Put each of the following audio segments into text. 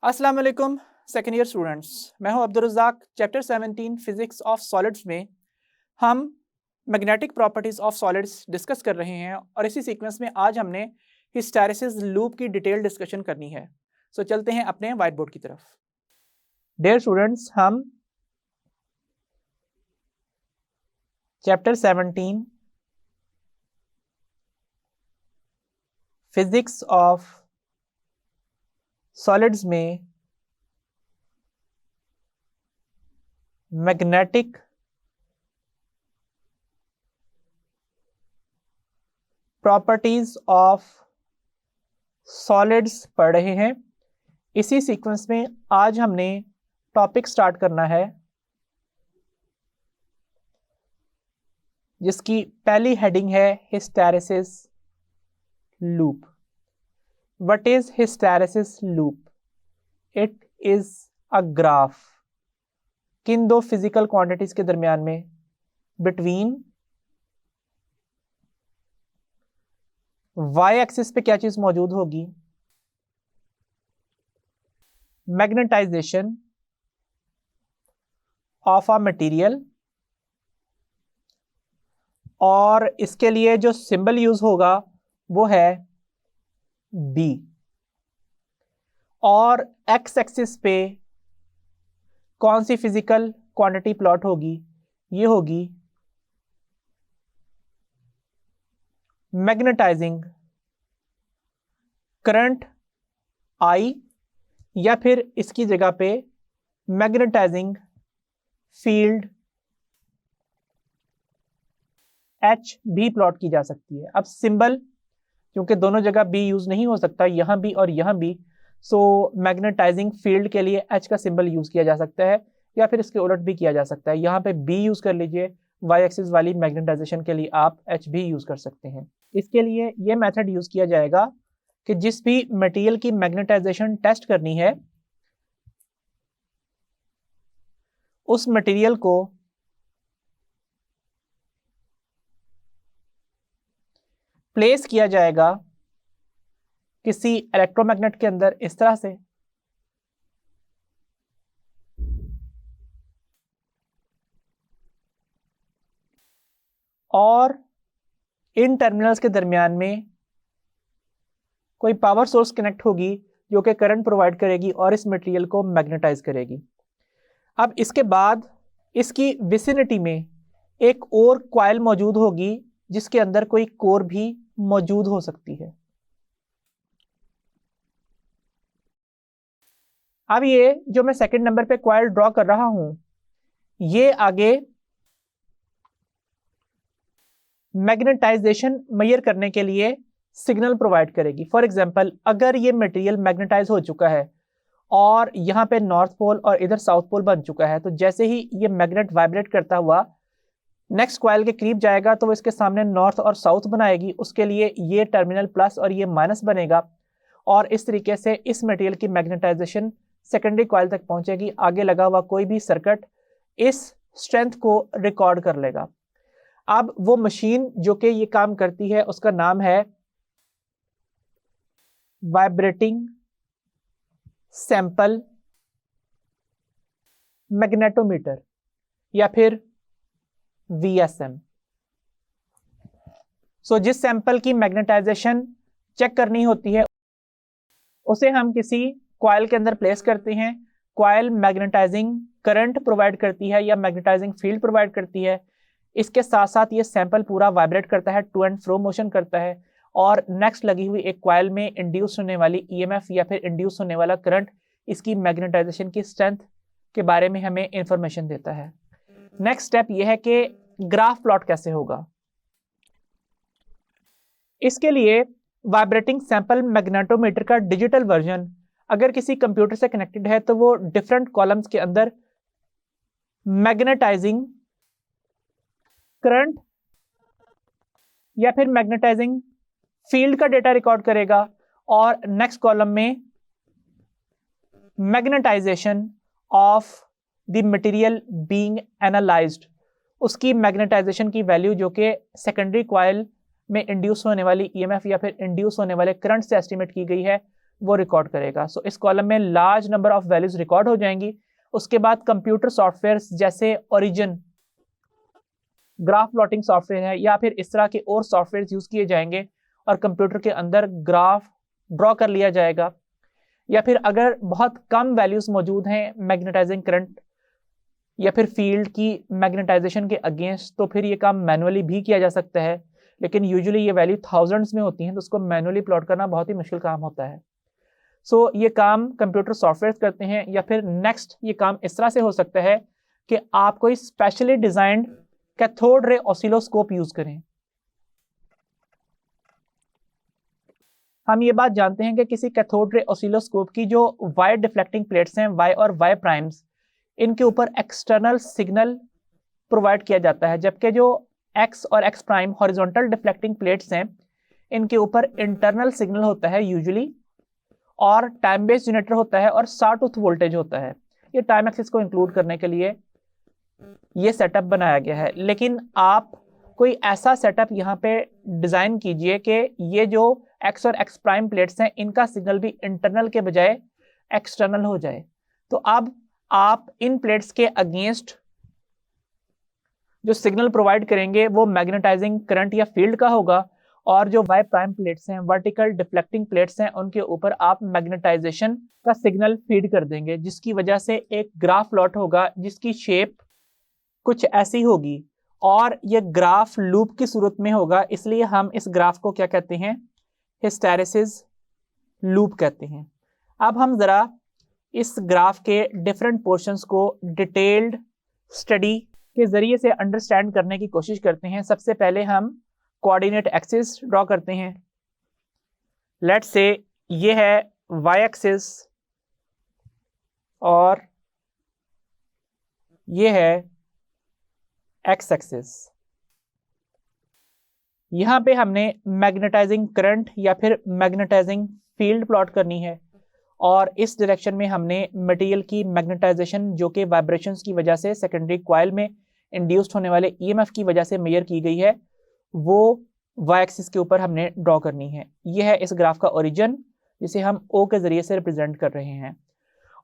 अस्सलाम वालेकुम second year students, मैं हूं Abdul Razak. Chapter 17 physics of solids में हम magnetic properties of solids discuss कर रहे हैं और इसी सीक्वेंस में आज हमने हिस्टैरिसीस लूप की डिटेल डिस्कशन करनी है। सो चलते हैं अपने व्हाइट बोर्ड की तरफ। डियर स्टूडेंट्स, हम चैप्टर 17 फिजिक्स ऑफ सॉलिड्स में मैग्नेटिक प्रॉपर्टीज ऑफ सॉलिड्स पढ़ रहे हैं। इसी सीक्वेंस में आज हमने टॉपिक स्टार्ट करना है जिसकी पहली हेडिंग है hysteresis loop. What is hysteresis loop? It is a graph किन दो फिजिकल क्वांटिटीज के दरमियान में, बिटवीन वाई एक्सिस पे क्या चीज मौजूद होगी, मैग्नेटाइजेशन ऑफ अ मटेरियल, और इसके लिए जो सिंबल यूज होगा वो है बी, और एक्स एक्सिस पे कौन सी फिजिकल क्वांटिटी प्लॉट होगी, ये होगी मैग्नेटाइजिंग करंट आई, या फिर इसकी जगह पे मैग्नेटाइजिंग फील्ड एच भी प्लॉट की जा सकती है। अब सिंबल क्योंकि दोनों जगह बी यूज नहीं हो सकता, यहां भी और यहां भी, सो मैग्नेटाइजिंग फील्ड के लिए एच का सिंबल यूज किया जा सकता है, या फिर इसके उलट भी किया जा सकता है। यहाँ पे बी यूज कर लीजिए, वाई एक्सिस वाली मैग्नेटाइजेशन के लिए आप एच भी यूज कर सकते हैं। इसके लिए ये मेथड यूज किया जाएगा कि जिस भी मटेरियल की मैग्नेटाइजेशन टेस्ट करनी है उस मटेरियल को प्लेस किया जाएगा किसी इलेक्ट्रोमैग्नेट के अंदर इस तरह से, और इन टर्मिनल्स के दरमियान में कोई पावर सोर्स कनेक्ट होगी जो कि करंट प्रोवाइड करेगी और इस मटेरियल को मैग्नेटाइज करेगी। अब इसके बाद इसकी विसिनिटी में एक और कॉइल मौजूद होगी जिसके अंदर कोई कोर भी मौजूद हो सकती है। अब ये जो मैं सेकंड नंबर पे कॉइल ड्रॉ कर रहा हूं, ये आगे मैग्नेटाइजेशन मेजर करने के लिए सिग्नल प्रोवाइड करेगी। फॉर एग्जांपल, अगर ये मटेरियल मैग्नेटाइज हो चुका है और यहाँ पे नॉर्थ पोल और इधर साउथ पोल बन चुका है, तो जैसे ही ये मैग्नेट वाइब्रेट करता हुआ नेक्स्ट कॉइल के करीब जाएगा तो वो इसके सामने नॉर्थ और साउथ बनाएगी। उसके लिए ये टर्मिनल प्लस और ये माइनस बनेगा, और इस तरीके से इस मटेरियल की मैग्नेटाइजेशन सेकेंडरी कॉइल तक पहुंचेगी। आगे लगा हुआ कोई भी सर्किट इस स्ट्रेंथ को रिकॉर्ड कर लेगा। अब वो मशीन जो कि ये काम करती है उसका नाम है वाइब्रेटिंग सैंपल मैग्नेटोमीटर, या फिर VSM। सो जिस सैंपल की मैग्नेटाइजेशन चेक करनी होती है उसे हम किसी कॉइल के अंदर प्लेस करते हैं। कॉइल मैग्नेटाइजिंग करंट प्रोवाइड करती है या मैग्नेटाइजिंग फील्ड प्रोवाइड करती है। इसके साथ साथ ये सैंपल पूरा वाइब्रेट करता है, टू एंड फ्रो मोशन करता है, और नेक्स्ट लगी हुई एक कॉइल में इंड्यूस होने वाली EMF या फिर इंड्यूस होने वाला करंट इसकी मैग्नेटाइजेशन की स्ट्रेंथ के बारे में हमें इंफॉर्मेशन देता है। नेक्स्ट स्टेप यह है कि ग्राफ प्लॉट कैसे होगा। इसके लिए वाइब्रेटिंग सैंपल मैग्नेटोमीटर का डिजिटल वर्जन अगर किसी कंप्यूटर से कनेक्टेड है तो वो डिफरेंट कॉलम्स के अंदर मैग्नेटाइजिंग करंट या फिर मैग्नेटाइजिंग फील्ड का डेटा रिकॉर्ड करेगा, और नेक्स्ट कॉलम में magnetisation of the material being analysed, उसकी मैग्नेटाइजेशन की वैल्यू जो कि सेकेंडरी कॉइल में इंड्यूस होने वाली EMF या फिर इंड्यूस होने वाले करंट से एस्टिमेट की गई है, वो रिकॉर्ड करेगा। सो इस कॉलम में large number of values record हो जाएंगी। उसके बाद कंप्यूटर सॉफ्टवेयर जैसे ओरिजिन, ग्राफ प्लॉटिंग सॉफ्टवेयर है, या फिर इस तरह के और सॉफ्टवेयर यूज किए जाएंगे और कंप्यूटर के अंदर ग्राफ ड्रॉ कर लिया जाएगा। या फिर अगर बहुत कम वैल्यूज मौजूद हैं मैग्नेटाइजिंग करंट या फिर फील्ड की मैग्नेटाइजेशन के अगेंस्ट, तो फिर ये काम मैनुअली भी किया जा सकता है, लेकिन यूजुअली ये वैल्यू थाउजेंड्स में होती हैं, तो उसको मैनुअली प्लॉट करना बहुत ही मुश्किल काम होता है। सो ये काम कंप्यूटर सॉफ्टवेयर करते हैं। या फिर नेक्स्ट ये काम इस तरह से हो सकता है कि आप कोई specially designed cathode ray oscilloscope use करें। हम ये बात जानते हैं कि किसी कैथोड रे ऑसिलोस्कोप की जो वाई डिफ्लेक्टिंग प्लेट्स हैं, वाई और वाई प्राइम्स, इनके ऊपर एक्सटर्नल सिग्नल प्रोवाइड किया जाता है, जबकि जो एक्स और ex prime horizontal deflecting plates हैं, इनके ऊपर इंटरनल सिग्नल होता है यूजुअली, और टाइम बेस्ड जनरेटर होता है और साटूथ वोल्टेज होता है। ये टाइम एक्सिस को इंक्लूड करने के लिए ये सेटअप बनाया गया है। लेकिन आप कोई ऐसा सेटअप यहाँ पे डिजाइन कीजिए कि ये जो एक्स और एक्स प्राइम प्लेट्स हैं, इनका सिग्नल भी इंटरनल के बजाय एक्सटर्नल हो जाए। तो अब आप इन प्लेट्स के अगेंस्ट जो सिग्नल प्रोवाइड करेंगे वो मैग्नेटाइजिंग करंट या फील्ड का होगा, और जो वाई प्राइम प्लेट्स हैं, वर्टिकल डिफ्लेक्टिंग प्लेट्स हैं, उनके ऊपर आप मैग्नेटाइजेशन का सिग्नल फीड कर देंगे, जिसकी वजह से एक ग्राफ प्लॉट होगा जिसकी शेप कुछ ऐसी होगी, और ये ग्राफ लूप की सूरत में होगा। इसलिए हम इस ग्राफ को क्या कहते हैं, हिस्टैरिसीस लूप कहते हैं। अब हम जरा इस ग्राफ के डिफरेंट पोर्शंस को डिटेल्ड स्टडी के जरिए से अंडरस्टैंड करने की कोशिश करते हैं। सबसे पहले हम कोऑर्डिनेट एक्सिस ड्रॉ करते हैं। लेट्स से ये है वाई एक्सिस और ये है एक्स एक्सिस। यहां पे हमने मैग्नेटाइजिंग करंट या फिर मैग्नेटाइजिंग फील्ड प्लॉट करनी है, और इस डायरेक्शन में हमने मटेरियल की मैग्नेटाइजेशन जो कि वाइब्रेशंस की वजह से सेकेंडरी कॉइल में इंड्यूस्ड होने वाले ईएमएफ की वजह से मेजर की गई है, वो वाई एक्सिस के ऊपर हमने ड्रॉ करनी है। यह है इस ग्राफ का ओरिजिन, जिसे हम ओ के जरिए से रिप्रेजेंट कर रहे हैं।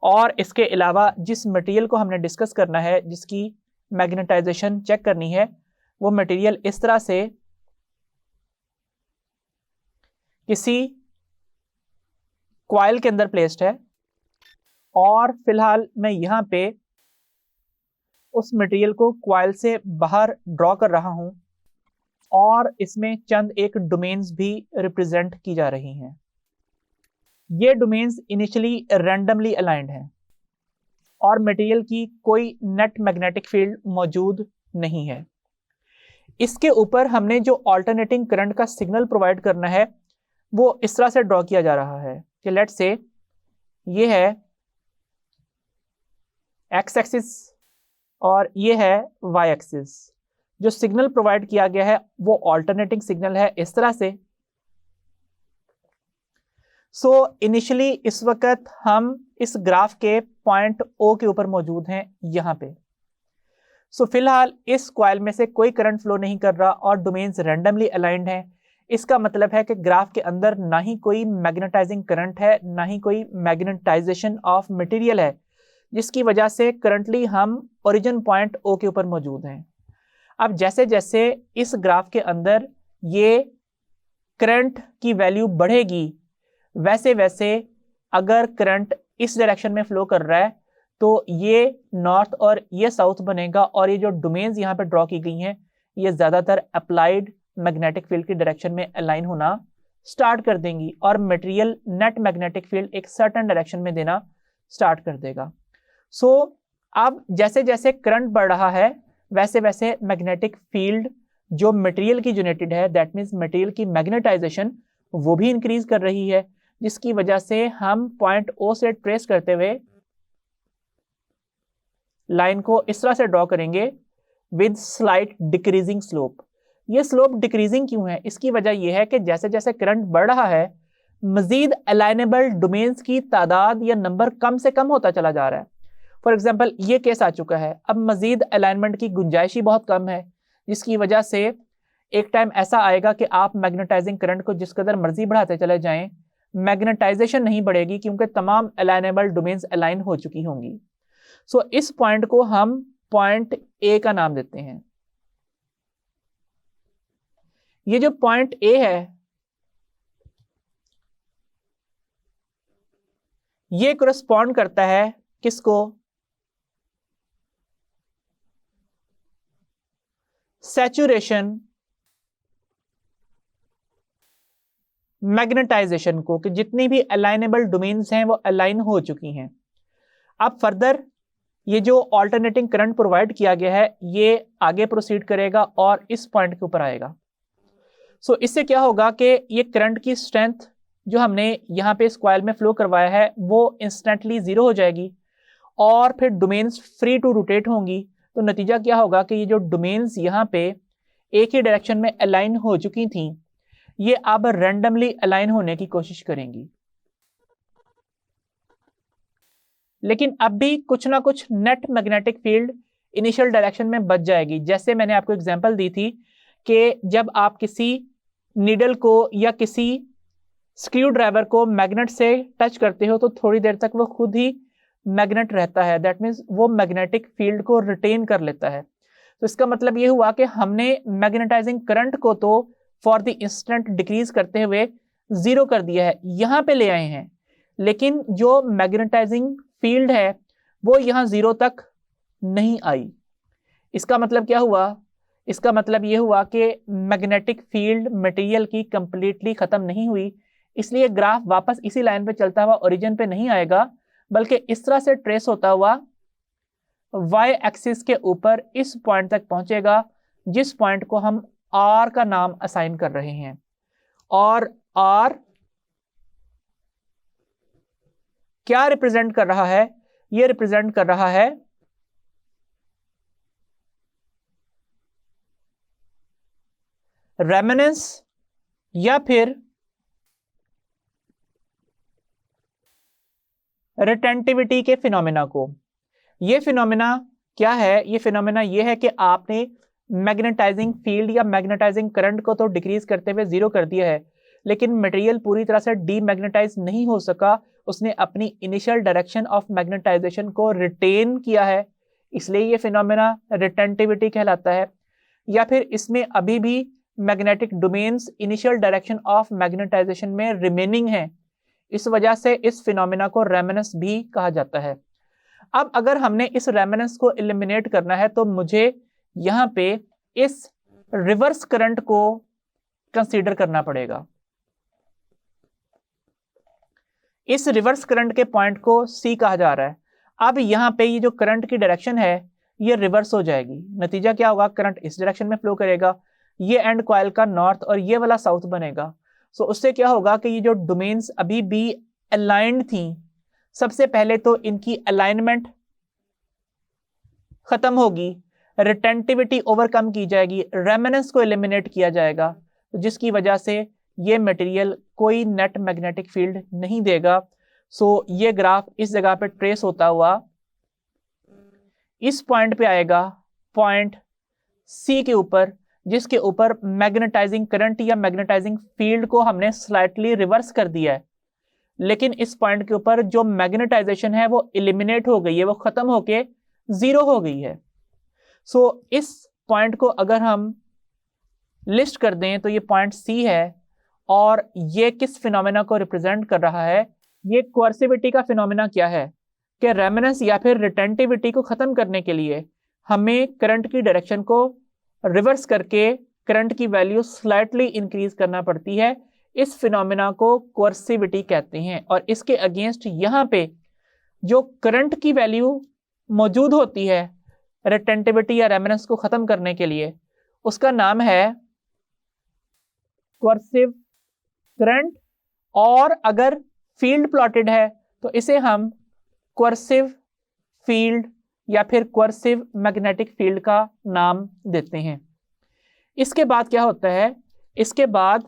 और इसके अलावा जिस मटेरियल को हमने डिस्कस करना है, जिसकी मैग्नेटाइजेशन चेक करनी है, वो मटेरियल इस तरह से किसी कॉइल के अंदर प्लेस्ड है, और फिलहाल मैं यहां पे उस मटेरियल को कॉइल से बाहर ड्रॉ कर रहा हूं, और इसमें चंद एक डोमेन्स भी रिप्रेजेंट की जा रही हैं। ये डोमेन्स इनिशियली रैंडमली अलाइंड हैं और मटेरियल की कोई नेट मैग्नेटिक फील्ड मौजूद नहीं है। इसके ऊपर हमने जो ऑल्टरनेटिंग करंट का सिग्नल प्रोवाइड करना है वो इस तरह से ड्रॉ किया जा रहा है कि लेट्स से ये है एक्स एक्सिस और ये है वाई एक्सिस। जो सिग्नल प्रोवाइड किया गया है वो ऑल्टरनेटिंग सिग्नल है इस तरह से। सो इनिशियली इस वक्त हम इस ग्राफ के पॉइंट ओ के ऊपर मौजूद हैं यहां पे। सो फिलहाल इस कॉइल में से कोई करंट फ्लो नहीं कर रहा और डोमेन्स रैंडमली अलाइंड हैं। इसका मतलब है कि ग्राफ के अंदर ना ही कोई मैग्नेटाइजिंग करंट है, ना ही कोई मैग्नेटाइजेशन ऑफ मटेरियल है, जिसकी वजह से करंटली हम ओरिजिन पॉइंट ओ के ऊपर मौजूद हैं। अब जैसे जैसे इस ग्राफ के अंदर ये करंट की वैल्यू बढ़ेगी, वैसे वैसे अगर करंट इस डायरेक्शन में फ्लो कर रहा है तो ये नॉर्थ और ये साउथ बनेगा, और ये जो डोमेन्स यहाँ पे ड्रॉ की गई हैं ये ज़्यादातर अप्लाइड मैग्नेटिक फील्ड की डायरेक्शन में अलाइन होना स्टार्ट कर देंगी, और मटेरियल नेट मैग्नेटिक फील्ड एक सर्टेन डायरेक्शन में देना स्टार्ट कर देगा। सो अब जैसे जैसे करंट बढ़ रहा है वैसे वैसे मैग्नेटिक फील्ड जो मटेरियल की जनरेटेड है, दैट मीन्स मटेरियल की मैग्नेटाइजेशन, वो भी इंक्रीज कर रही है, जिसकी वजह से हम पॉइंट ओ से ट्रेस करते हुए लाइन को इस तरह से ड्रॉ करेंगे विद स्लाइट डिक्रीजिंग स्लोप। ये स्लोप डिक्रीजिंग क्यों है? इसकी वजह यह है कि जैसे जैसे करंट बढ़ रहा है मजीद अलाइनेबल डोमेन्स की तादाद या नंबर कम से कम होता चला जा रहा है। फॉर एग्जाम्पल ये केस आ चुका है, अब मजीद अलाइनमेंट की गुंजाइश ही बहुत कम है, जिसकी वजह से एक टाइम ऐसा आएगा कि आप मैग्नेटाइजिंग करंट को जिस कदर मर्जी बढ़ाते चले जाएं, मैग्नेटाइजेशन नहीं बढ़ेगी क्योंकि तमाम अलाइनेबल डोमेन्स अलाइन हो चुकी होंगी। सो इस पॉइंट को हम पॉइंट ए का नाम देते हैं। ये जो पॉइंट ए है ये करस्पॉन्ड करता है किसको? सैचुरेशन मैग्नेटाइजेशन को, कि जितनी भी अलाइनेबल डोमेन्स हैं वो अलाइन हो चुकी हैं। अब फर्दर ये जो ऑल्टरनेटिंग करंट प्रोवाइड किया गया है ये आगे प्रोसीड करेगा और इस पॉइंट के ऊपर आएगा। सो इससे क्या होगा कि ये करंट की स्ट्रेंथ जो हमने यहाँ पे इस कॉइल में फ्लो करवाया है वो इंस्टेंटली जीरो हो जाएगी और फिर डोमेन्स फ्री टू रोटेट होंगी। तो नतीजा क्या होगा कि ये जो डोमेन्स यहाँ पे एक ही डायरेक्शन में अलाइन हो चुकी थी ये अब रैंडमली अलाइन होने की कोशिश करेंगी, लेकिन अब भी कुछ ना कुछ net magnetic field initial direction में बच जाएगी। जैसे मैंने आपको एग्जांपल दी थी कि जब आप किसी नीडल को या किसी स्क्रू ड्राइवर को मैग्नेट से टच करते हो तो थोड़ी देर तक वो खुद ही मैग्नेट रहता है, दैट मीन्स वो मैग्नेटिक फील्ड को रिटेन कर लेता है। तो इसका मतलब ये हुआ कि हमने मैग्नेटाइजिंग करंट को तो फॉर द इंस्टेंट डिक्रीज करते हुए जीरो कर दिया है, यहां पे ले आए हैं, लेकिन जो मैग्नेटाइजिंग फील्ड है वो यहां जीरो तक नहीं आई। इसका मतलब क्या हुआ? इसका मतलब ये हुआ कि मैग्नेटिक फील्ड मटेरियल की कंप्लीटली खत्म नहीं हुई, इसलिए ग्राफ वापस इसी लाइन पे चलता हुआ ओरिजिन पे नहीं आएगा बल्कि इस तरह से ट्रेस होता हुआ y एक्सिस के ऊपर इस पॉइंट तक पहुंचेगा जिस पॉइंट को हम r का नाम असाइन कर रहे हैं। और r क्या रिप्रेजेंट कर रहा है? ये रिप्रेजेंट कर रहा है रेमनेंस या फिर रिटेंटिविटी के फिनोमेना को। ये फिनोमेना क्या है? ये फिनोमेना ये है कि आपने मैग्नेटाइजिंग फील्ड या मैग्नेटाइजिंग करंट को तो डिक्रीज करते हुए जीरो कर दिया है, लेकिन मटेरियल पूरी तरह से डीमैग्नेटाइज नहीं हो सका, उसने अपनी इनिशियल डायरेक्शन ऑफ मैग्नेटाइजेशन को रिटेन किया है, इसलिए ये फिनोमेना रिटेंटिविटी कहलाता है। या फिर इसमें अभी भी magnetic domains initial direction of magnetization में रिमेनिंग है, इस वजह से इस फिनोमेना को रेमनेंस भी कहा जाता है। अब अगर हमने इस रेमनेंस को एलिमिनेट करना है तो मुझे यहां पे इस रिवर्स करंट को कंसीडर करना पड़ेगा। इस रिवर्स करंट के पॉइंट को C कहा जा रहा है। अब यहां पे ये जो करंट की डायरेक्शन है ये रिवर्स हो जाएगी। नतीजा क्या होगा? करंट इस डायरेक्शन में फ्लो करेगा, ये एंड कॉइल का नॉर्थ और ये वाला साउथ बनेगा। सो उससे क्या होगा कि ये जो डोमेन्स अभी भी अलाइंड थी, सबसे पहले तो इनकी अलाइनमेंट खत्म होगी, रिटेंटिविटी ओवरकम की जाएगी, रेमनेंस को एलिमिनेट किया जाएगा, जिसकी वजह से ये मटेरियल कोई नेट मैग्नेटिक फील्ड नहीं देगा। सो ये ग्राफ इस जगह पे ट्रेस होता हुआ इस पॉइंट पे आएगा, पॉइंट C के ऊपर, जिसके ऊपर मैग्नेटाइजिंग करंट या मैग्नेटाइजिंग फील्ड को हमने स्लाइटली रिवर्स कर दिया है, लेकिन इस पॉइंट के ऊपर जो मैग्नेटाइजेशन है वो एलिमिनेट हो गई है, वो खत्म होके जीरो हो गई है। सो इस पॉइंट को अगर हम लिस्ट कर दें तो ये पॉइंट C है और ये किस फिनोमेना को रिप्रेजेंट कर रहा है? ये कोर्सिविटी का फिनोमेना क्या है कि रेमनेंस या फिर रिटेंटिविटी को खत्म करने के लिए हमें करंट की डायरेक्शन को रिवर्स करके करंट की वैल्यू स्लाइटली इंक्रीज करना पड़ती है। इस फिनोमेना को कोर्सिविटी कहते हैं और इसके अगेंस्ट यहाँ पे जो करंट की वैल्यू मौजूद होती है रिटेंटिविटी या रेमनेंस को खत्म करने के लिए, उसका नाम है कोर्सिव करंट, और अगर फील्ड प्लॉटेड है तो इसे हम कोर्सिव फील्ड या फिर कोर्सिव मैग्नेटिक फील्ड का नाम देते हैं। इसके बाद क्या होता है? इसके बाद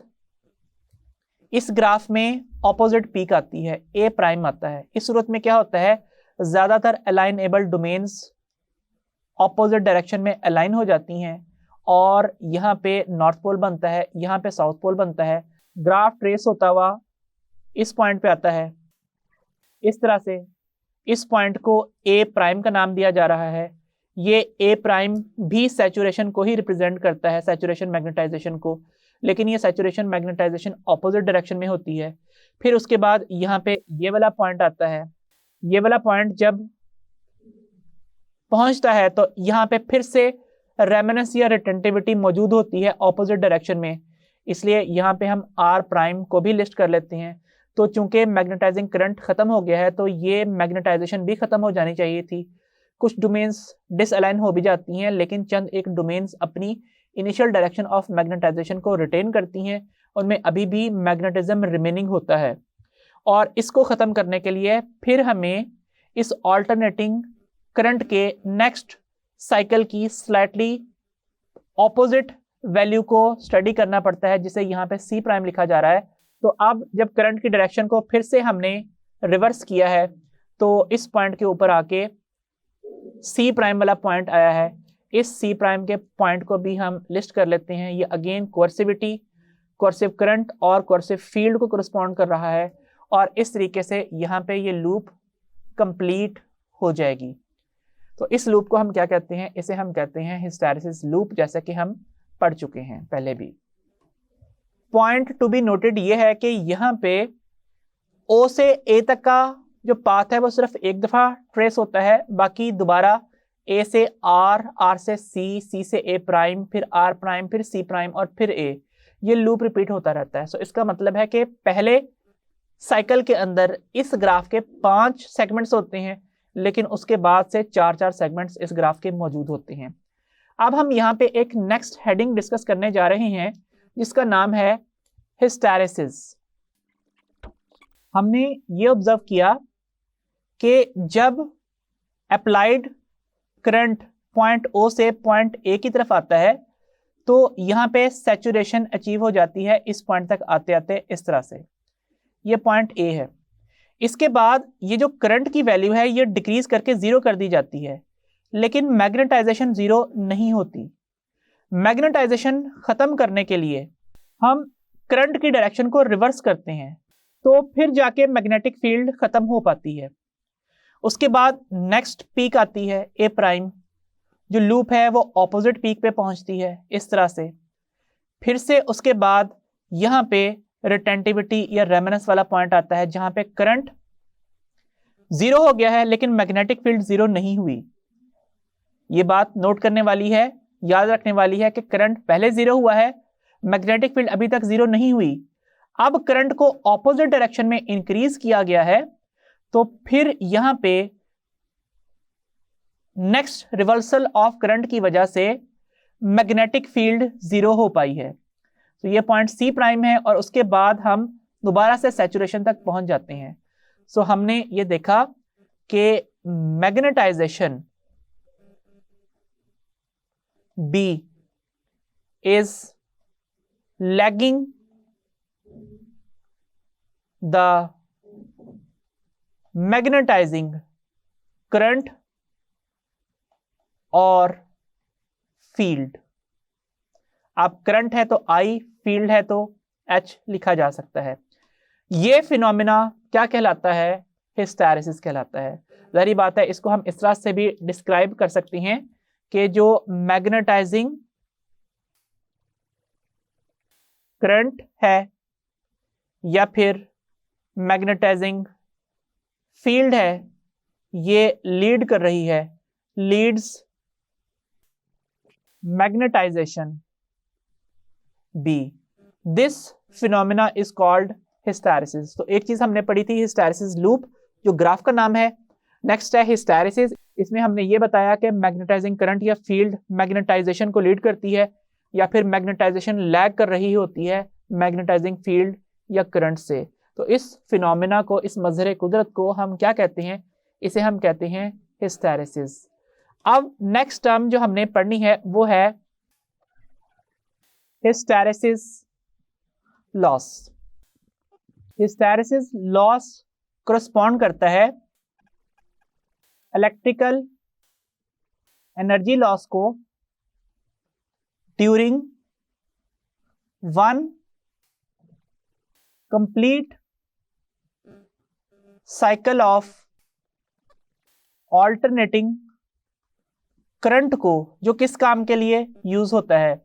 इस ग्राफ में ऑपोजिट पीक आती है, A प्राइम आता है। इस सूरत में क्या होता है? ज्यादातर अलाइनेबल डोमेन्स ऑपोजिट डायरेक्शन में अलाइन हो जाती हैं और यहाँ पे नॉर्थ पोल बनता है, यहाँ पे साउथ पोल बनता है। ग्राफ ट्रेस होता हुआ इस पॉइंट पे आता है इस तरह से। इस पॉइंट को ए प्राइम का नाम दिया जा रहा है। ये ए प्राइम भी सैचुरेशन को ही रिप्रेजेंट करता है, सैचुरेशन मैग्नेटाइजेशन को, लेकिन ये सैचुरेशन मैग्नेटाइजेशन ऑपोजिट डायरेक्शन में होती है। फिर उसके बाद यहाँ पे ये वाला पॉइंट आता है। ये वाला पॉइंट जब पहुंचता है तो यहाँ पे फिर से रेमनेंस या रिटेंटिविटी मौजूद होती है ऑपोजिट डायरेक्शन में, इसलिए यहाँ पे हम आर प्राइम को भी लिस्ट कर लेते हैं। तो चूंकि मैग्नेटाइजिंग करंट खत्म हो गया है तो ये मैग्नेटाइजेशन भी खत्म हो जानी चाहिए थी। कुछ डोमेन्स डिसअलाइन हो भी जाती हैं, लेकिन चंद एक डोमेन्स अपनी इनिशियल डायरेक्शन ऑफ मैग्नेटाइजेशन को रिटेन करती हैं, उनमें अभी भी मैग्नेटिज्म रिमेनिंग होता है। और इसको ख़त्म करने के लिए फिर हमें इस ऑल्टरनेटिंग करंट के नेक्स्ट साइकिल की स्लाइटली ऑपोजिट वैल्यू को स्टडी करना पड़ता है, जिसे यहाँ पे सी प्राइम लिखा जा रहा है। तो अब जब करंट की डायरेक्शन को फिर से हमने रिवर्स किया है तो इस पॉइंट के ऊपर आके सी प्राइम वाला पॉइंट आया है। इस सी प्राइम के पॉइंट को भी हम लिस्ट कर लेते हैं। ये अगेन कोर्सिविटी, कोर्सिव करंट और कोर्सिव फील्ड को करस्पॉन्ड कर रहा है, और इस तरीके से यहाँ पे ये लूप कंप्लीट हो जाएगी। तो इस लूप को हम क्या कहते हैं? इसे हम कहते हैं हिस्टैरिसीस लूप, जैसा कि हम पढ़ चुके हैं पहले भी। पॉइंट टू बी नोटेड ये है कि यहाँ पे ओ से ए तक का जो पाथ है वो सिर्फ एक दफा ट्रेस होता है, बाकी दोबारा ए से आर, आर से सी, सी से ए प्राइम, फिर आर प्राइम, फिर सी प्राइम और फिर ए, ये लूप रिपीट होता रहता है। सो इसका मतलब है कि पहले साइकिल के अंदर इस ग्राफ के 5 सेगमेंट्स होते हैं, लेकिन उसके बाद से 4-4 सेगमेंट्स इस ग्राफ के मौजूद होते हैं। अब हम यहाँ पे एक नेक्स्ट हेडिंग डिस्कस करने जा रहे हैं जिसका नाम है हिस्टैरिसीस। हमने ये ऑब्जर्व किया कि जब अप्लाइड करंट पॉइंट ओ से पॉइंट ए की तरफ आता है तो यहाँ पे सैचुरेशन अचीव हो जाती है इस पॉइंट तक आते आते इस तरह से। ये पॉइंट ए है। इसके बाद ये जो करंट की वैल्यू है ये डिक्रीज करके 0 कर दी जाती है, लेकिन मैग्नेटाइजेशन 0 नहीं होती। मैग्नेटाइजेशन खत्म करने के लिए हम करंट की डायरेक्शन को रिवर्स करते हैं, तो फिर जाके मैग्नेटिक फील्ड खत्म हो पाती है। उसके बाद नेक्स्ट पीक आती है ए प्राइम, जो लूप है वो ऑपोजिट पीक पे पहुंचती है इस तरह से। फिर से उसके बाद यहाँ पे रिटेंटिविटी या रेमनेंस वाला पॉइंट आता है जहां पे करंट 0 हो गया है लेकिन मैग्नेटिक फील्ड 0 नहीं हुई। ये बात नोट करने वाली है, याद रखने वाली है कि करंट पहले 0 हुआ है, मैग्नेटिक फील्ड अभी तक 0 नहीं हुई। अब करंट को ऑपोजिट डायरेक्शन में इंक्रीज किया गया है, तो फिर यहां पे नेक्स्ट रिवर्सल ऑफ करंट की वजह से मैग्नेटिक फील्ड 0 हो पाई है। तो ये पॉइंट सी प्राइम है और उसके बाद हम दोबारा से सैचुरेशन तक पहुंच जाते हैं। सो हमने ये देखा कि magnetisation B is lagging the magnetising current और फील्ड। आप करंट है तो I, फील्ड है तो H लिखा जा सकता है। ये फिनोमिना क्या कहलाता है? हिस्टैरिसीस कहलाता है। जाहिर बात है इसको हम इस तरह से भी डिस्क्राइब कर सकते हैं कि जो मैग्नेटाइजिंग करंट है या फिर मैग्नेटाइजिंग फील्ड है, ये लीड कर रही है, leads magnetisation B. This phenomena is called hysteresis. तो एक चीज हमने पढ़ी थी हिस्टैरिसीस लूप, जो ग्राफ का नाम है। नेक्स्ट है हिस्टैरिसीस। इसमें हमने ये बताया कि मैग्नेटाइजिंग करंट या फील्ड मैग्नेटाइजेशन को लीड करती है या फिर मैग्नेटाइजेशन लैग कर रही होती है मैग्नेटाइजिंग फील्ड या करंट से। तो इस फिनोमिना को, इस मजहर कुदरत को हम क्या कहते हैं? इसे हम कहते हैं हिस्टैरिसीस। अब नेक्स्ट टर्म जो हमने पढ़नी है वो है hysteresis loss. Hysteresis loss correspond करता है इलेक्ट्रिकल एनर्जी लॉस को during one complete cycle of alternating current को, जो किस काम के लिए यूज होता है,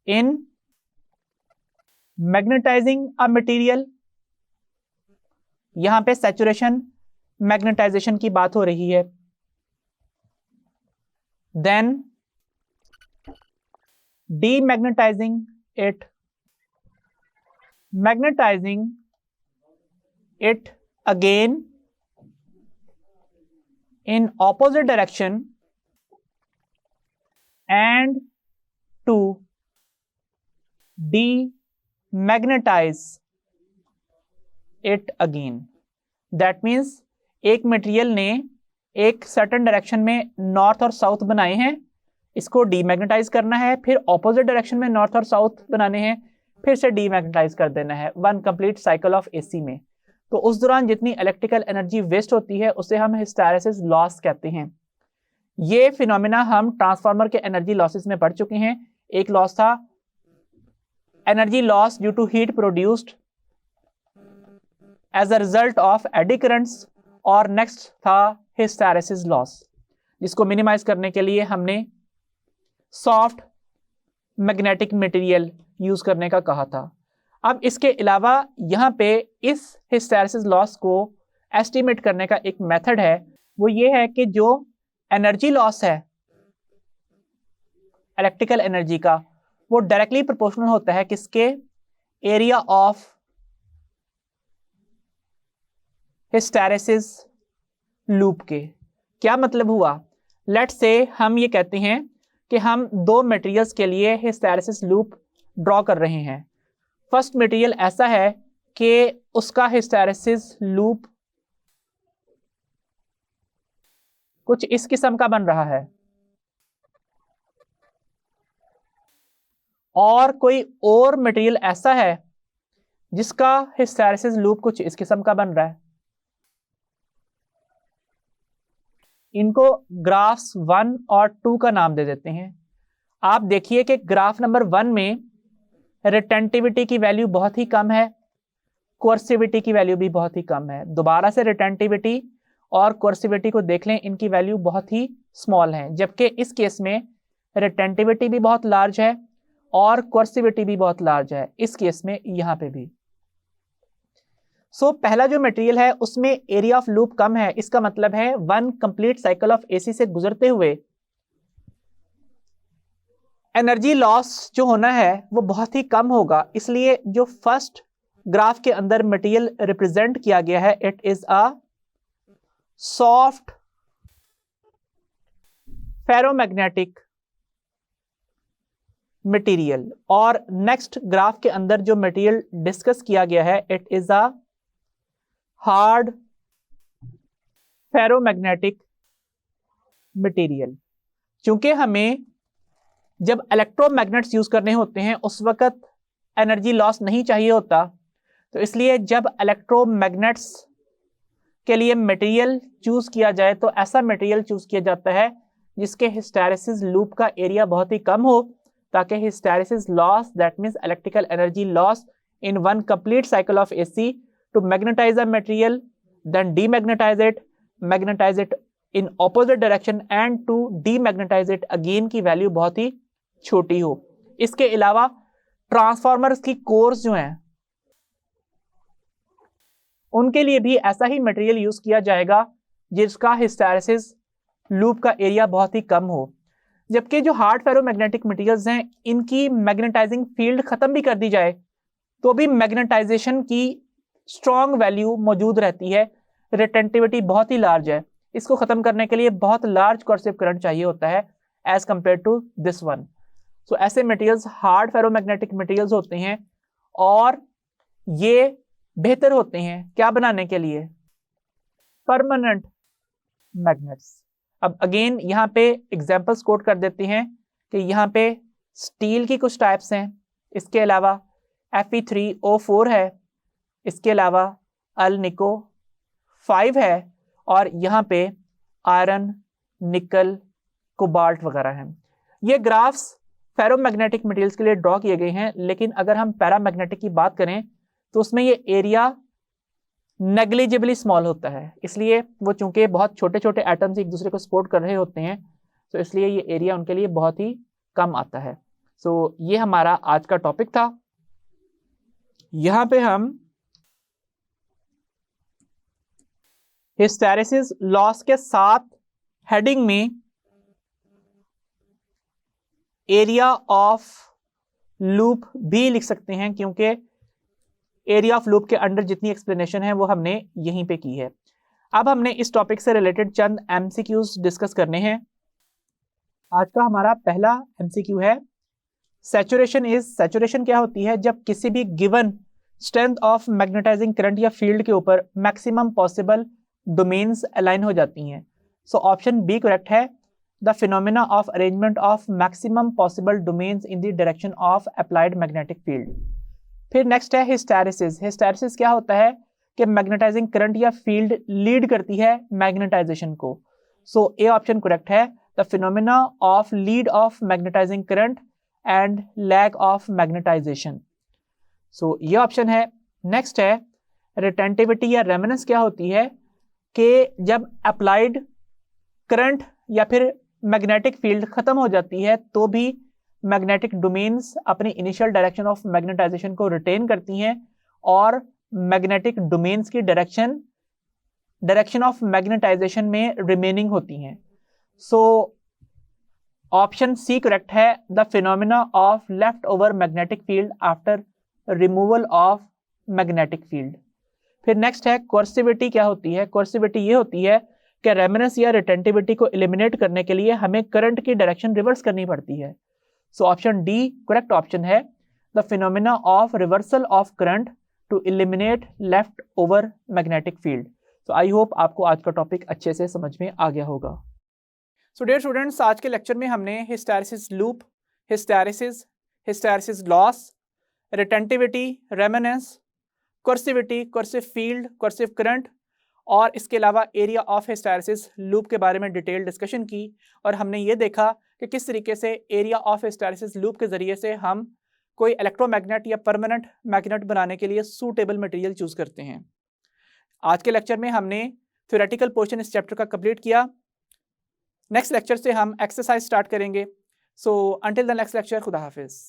इन मैग्नेटाइजिंग अ मटेरियल। यहां पे सैचुरेशन मैग्नेटाइजेशन की बात हो रही है। Then demagnetising it, magnetising it again in opposite direction and to demagnetize it again. That means एक मटेरियल ने एक सर्टेन डायरेक्शन में नॉर्थ और साउथ बनाए हैं, इसको डीमैग्नेटाइज करना है, फिर ऑपोजिट डायरेक्शन में नॉर्थ और साउथ बनाने हैं, फिर से डीमैग्नेटाइज कर देना है, one complete cycle of AC में। तो उस दौरान जितनी इलेक्ट्रिकल एनर्जी वेस्ट होती है उसे हम हिस्टैरिसीस लॉस कहते हैं। ये फिनोमेना हम ट्रांसफार्मर के एनर्जी लॉसेस में पढ़ चुके हैं। एक लॉस था energy loss due to heat produced as a result of eddy currents, और नेक्स्ट था हिस्टैरिसीस लॉस, जिसको मिनिमाइज करने के लिए हमने सॉफ्ट मैग्नेटिक मटेरियल यूज करने का कहा था। अब इसके अलावा यहाँ पे इस हिस्टैरिसीस लॉस को एस्टिमेट करने का एक मेथड है, वो ये है कि जो एनर्जी लॉस है इलेक्ट्रिकल एनर्जी का, वो डायरेक्टली प्रोपोर्शनल होता है किसके, एरिया ऑफ हिस्टैरिसीस लूप के। क्या मतलब हुआ, लेट्स से हम ये कहते हैं कि हम दो मटेरियल्स के लिए हिस्टैरिसीस लूप ड्रॉ कर रहे हैं। फर्स्ट मटेरियल ऐसा है कि उसका हिस्टैरिसीस लूप कुछ इस किस्म का बन रहा है, और कोई और मटेरियल ऐसा है जिसका हिस्टैरिसीस लूप कुछ इस किस्म का बन रहा है। इनको ग्राफ्स 1 और 2 का नाम दे देते हैं। आप देखिए कि ग्राफ नंबर 1 में रिटेंटिविटी की वैल्यू बहुत ही कम है, कोर्सिविटी की वैल्यू भी बहुत ही कम है। दोबारा से रिटेंटिविटी और कोर्सिविटी को देख लें, इनकी वैल्यू बहुत ही स्मॉल है, जबकि इस केस में रिटेंटिविटी भी बहुत लार्ज है और कोर्सिविटी भी बहुत लार्ज है, इस केस में यहां पे भी। सो पहला जो मटेरियल है उसमें एरिया ऑफ लूप कम है, इसका मतलब है one complete cycle of AC से गुजरते हुए एनर्जी लॉस जो होना है वो बहुत ही कम होगा। इसलिए जो फर्स्ट ग्राफ के अंदर मटेरियल रिप्रेजेंट किया गया है, it is a soft ferromagnetic material, और नेक्स्ट ग्राफ के अंदर जो मटेरियल डिस्कस किया गया है, it is a hard ferromagnetic material. चूंकि हमें जब इलेक्ट्रोमैग्नेट्स यूज करने होते हैं उस वक्त एनर्जी लॉस नहीं चाहिए होता, तो इसलिए जब इलेक्ट्रोमैग्नेट्स के लिए मटेरियल चूज किया जाए तो ऐसा मटेरियल चूज किया जाता है जिसके हिस्टैरिसीस लूप का एरिया बहुत ही कम हो, ताकि hysteresis loss, that means electrical energy loss in one complete cycle of AC to magnetise a material, then demagnetise it, magnetise it in opposite direction and to demagnetise it again की value बहुत ही छोटी हो। इसके अलावा transformers की course जो हैं उनके लिए भी ऐसा ही मटेरियल यूज किया जाएगा जिसका हिस्टैरिसीस लूप का एरिया बहुत ही कम हो। जबकि जो हार्ड फेरोमैग्नेटिक मटेरियल्स हैं, इनकी मैग्नेटाइजिंग फील्ड खत्म भी कर दी जाए तो भी मैग्नेटाइजेशन की स्ट्रॉन्ग वैल्यू मौजूद रहती है, रिटेंटिविटी बहुत ही लार्ज है। इसको खत्म करने के लिए बहुत लार्ज कोर्सिव करंट चाहिए होता है as compare to this one. So ऐसे मटेरियल्स हार्ड फेरोमैग्नेटिक मटेरियल्स होते हैं, और ये बेहतर होते हैं क्या बनाने के लिए, परमानेंट मैग्नेट्स। अब अगेन यहाँ पे एग्जांपल्स कोट कर देते हैं कि यहाँ पे स्टील की कुछ टाइप्स हैं, इसके अलावा Fe3O4 है, इसके अलावा अल्निको 5 है, और यहाँ पे आयरन, निकल, कोबाल्ट वगैरह हैं। ये ग्राफ्स फेरोमैग्नेटिक मटेरियल्स के लिए ड्रॉ किए गए हैं, लेकिन अगर हम पैरामैग्नेटिक की बात करें तो उसमें ये एरिया नेग्लिजिबली स्मॉल होता है, इसलिए वो चूंकि बहुत छोटे छोटे एटम्स एक दूसरे को सपोर्ट कर रहे होते हैं, तो इसलिए ये एरिया उनके लिए बहुत ही कम आता है। सो ये हमारा आज का टॉपिक था। यहां पे हम हिस्टैरिसीस लॉस के साथ हेडिंग में एरिया ऑफ लूप भी लिख सकते हैं, क्योंकि एरिया ऑफ लूप के अंडर जितनी एक्सप्लेनेशन है वो हमने यहीं पे की है। अब हमने इस टॉपिक से रिलेटेड चंद एमसीक्यूज डिस्कस करने हैं। आज का हमारा पहला एमसीक्यू है सैचुरेशन क्या होती है? जब किसी भी given strength of magnetising current या फील्ड के ऊपर मैक्सिमम पॉसिबल डोमेन्स अलाइन हो जाती हैं। सो ऑप्शन बी करेक्ट है, the phenomena of arrangement of maximum possible domains in the direction of applied magnetic field. फिर नेक्स्ट है हिस्टैरिसीस। हिस्टैरिसीस क्या होता है कि मैग्नेटाइजिंग करंट या फील्ड लीड करती है मैग्नेटाइजेशन को। सो ए ऑप्शन करेक्ट है, the phenomena of lead of magnetising current and lag of magnetization. So ये ऑप्शन है। नेक्स्ट है रिटेंटिविटी या रेमनेंस क्या होती है कि जब अप्लाइड करंट या फिर मैग्नेटिक फील्ड खत्म हो जाती है तो भी मैग्नेटिक डोमेन्स अपनी इनिशियल डायरेक्शन ऑफ मैग्नेटाइजेशन को रिटेन करती हैं और मैग्नेटिक डोमेन्स की डायरेक्शन ऑफ मैग्नेटाइजेशन में रिमेनिंग होती हैं। सो ऑप्शन सी करेक्ट है, the phenomena of left over magnetic field after removal of magnetic field. फिर नेक्स्ट है कोर्सिविटी क्या होती है? कोर्सिविटी ये होती है कि रेमनेंस या रिटेंटिविटी को एलिमिनेट करने के लिए हमें करंट की डायरेक्शन रिवर्स करनी पड़ती है। So option D correct option है, the phenomena of reversal of current to eliminate left over magnetic field. So I hope आपको आज का टॉपिक अच्छे से समझ में आ गया होगा। सो डियर स्टूडेंट्स, आज के लेक्चर में हमने hysteresis loop, hysteresis loss, retentivity, remnants, कोर्सिविटी, coercive field, coercive current और इसके अलावा एरिया ऑफ हिस्टैरिसीस लूप के बारे में डिटेल डिस्कशन की। और हमने ये देखा कि किस तरीके से एरिया ऑफ हिस्टैरिसीस लूप के ज़रिए से हम कोई इलेक्ट्रोमैग्नेट या परमानेंट मैग्नेट बनाने के लिए सूटेबल मटेरियल चूज़ करते हैं। आज के लेक्चर में हमने थ्योरेटिकल पोर्शन इस चैप्टर का कंप्लीट किया। नेक्स्ट लेक्चर से हम एक्सरसाइज स्टार्ट करेंगे। So until the next lecture, खुदा हाफिज़।